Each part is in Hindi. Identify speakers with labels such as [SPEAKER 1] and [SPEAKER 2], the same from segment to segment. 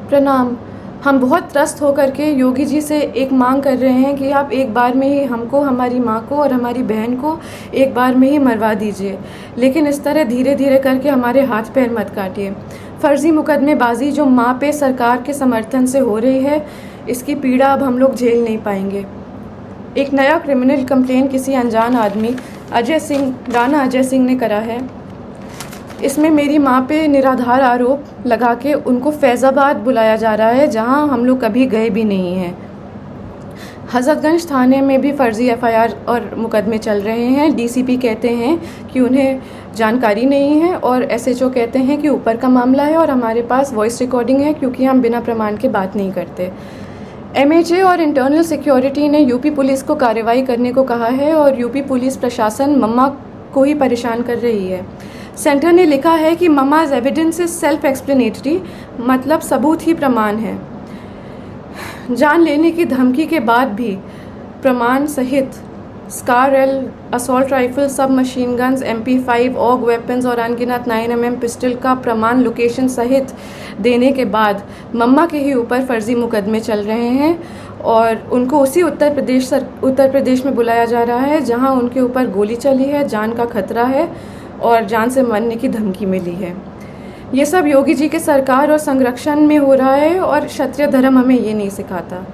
[SPEAKER 1] प्रणाम। हम बहुत त्रस्त होकर के योगी जी से एक मांग कर रहे हैं कि आप एक बार में ही हमको, हमारी माँ को और हमारी बहन को एक बार में ही मरवा दीजिए, लेकिन इस तरह धीरे धीरे करके हमारे हाथ पैर मत काटिए। फ़र्ज़ी मुकदमेबाजी जो माँ पे सरकार के समर्थन से हो रही है, इसकी पीड़ा अब हम लोग झेल नहीं पाएंगे। एक नया क्रिमिनल कंप्लेन किसी अनजान आदमी राणा अजय सिंह ने करा है। इसमें मेरी माँ पे निराधार आरोप लगा के उनको फैज़ाबाद बुलाया जा रहा है, जहाँ हम लोग कभी गए भी नहीं हैं। हज़रतगंज थाने में भी फ़र्ज़ी एफआईआर और मुकदमे चल रहे हैं। डीसीपी कहते हैं कि उन्हें जानकारी नहीं है और एसएचओ कहते हैं कि ऊपर का मामला है और हमारे पास वॉइस रिकॉर्डिंग है, क्योंकि हम बिना प्रमाण के बात नहीं करते। एमएचए और इंटरनल सिक्योरिटी ने यूपी पुलिस को कार्रवाई करने को कहा है और यूपी पुलिस प्रशासन मम्मा को ही परेशान कर रही है। सेंटर ने लिखा है कि mamma's evidence is self explanatory, मतलब सबूत ही प्रमाण है। जान लेने की धमकी के बाद भी प्रमाण सहित SCAR L, assault rifle, sub machine guns, MP5, AUG weapons और अनगिनत 9mm पिस्टल का प्रमाण लोकेशन सहित देने के बाद मम्मा के ही ऊपर फ़र्ज़ी मुकदमे चल रहे हैं और उनको उसी उत्तर प्रदेश में बुलाया जा रहा है, जहां उनके ऊपर गोली चली है, जान का खतरा है और जान से मरने की धमकी मिली है। ये सब योगी जी के सरकार और संरक्षण में हो रहा है और क्षत्रिय धर्म हमें ये नहीं सिखाता।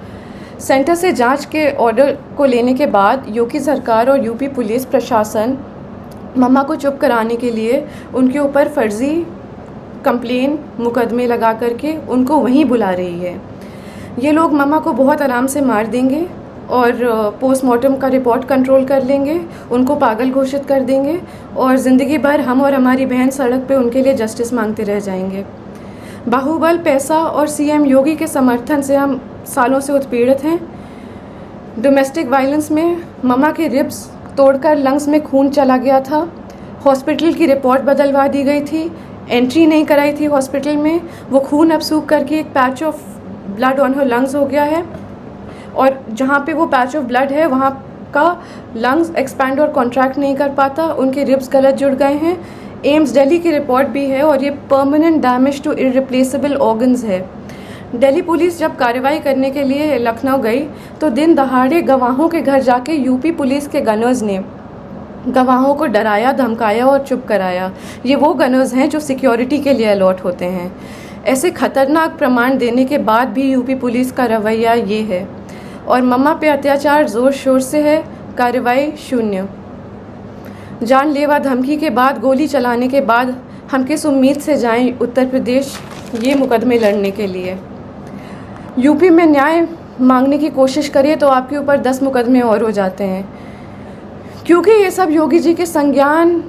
[SPEAKER 1] सेंटर से जांच के ऑर्डर को लेने के बाद योगी सरकार और यूपी पुलिस प्रशासन मम्मा को चुप कराने के लिए उनके ऊपर फ़र्ज़ी कंप्लेन मुकदमे लगा करके उनको वहीं बुला रही है। ये लोग मम्मा को बहुत आराम से मार देंगे और पोस्टमार्टम का रिपोर्ट कंट्रोल कर लेंगे, उनको पागल घोषित कर देंगे और ज़िंदगी भर हम और हमारी बहन सड़क पे उनके लिए जस्टिस मांगते रह जाएंगे। बाहुबल, पैसा और सीएम योगी के समर्थन से हम सालों से उत्पीड़ित हैं। डोमेस्टिक वायलेंस में मम्मा के रिब्स तोड़कर लंग्स में खून चला गया था। हॉस्पिटल की रिपोर्ट बदलवा दी गई थी, एंट्री नहीं कराई थी हॉस्पिटल में। वो खून अब सूख करके एक patch of blood on her lungs हो गया है और जहाँ पे वो पैच ऑफ ब्लड है वहाँ का लंग्स एक्सपैंड और कॉन्ट्रैक्ट नहीं कर पाता, उनके रिब्स गलत जुड़ गए हैं। एम्स दिल्ली की रिपोर्ट भी है और ये permanent damage to irreplaceable organs है। दिल्ली पुलिस जब कार्रवाई करने के लिए लखनऊ गई तो दिन दहाड़े गवाहों के घर जाके यूपी पुलिस के गनर्स ने गवाहों को डराया, धमकाया और चुप कराया। ये वो गनर्स हैं जो सिक्योरिटी के लिए अलॉट होते हैं। ऐसे खतरनाक प्रमाण देने के बाद भी यूपी पुलिस का रवैया ये है और मम्मा पे अत्याचार ज़ोर शोर से है, कार्रवाई शून्य। जानलेवा धमकी के बाद, गोली चलाने के बाद हम किस उम्मीद से जाएं उत्तर प्रदेश ये मुकदमे लड़ने के लिए। यूपी में न्याय मांगने की कोशिश करिए तो आपके ऊपर 10 मुकदमे और हो जाते हैं, क्योंकि ये सब योगी जी के संज्ञान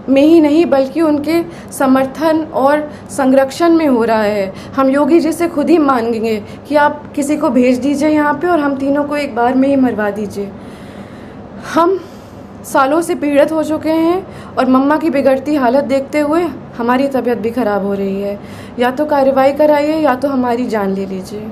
[SPEAKER 1] में ही नहीं बल्कि उनके समर्थन और संरक्षण में हो रहा है। हम योगी जी से खुद ही मांगेंगे कि आप किसी को भेज दीजिए यहाँ पे और हम तीनों को एक बार में ही मरवा दीजिए। हम सालों से पीड़ित हो चुके हैं और मम्मा की बिगड़ती हालत देखते हुए हमारी तबीयत भी ख़राब हो रही है। या तो कार्रवाई कराइए या तो हमारी जान ले लीजिए।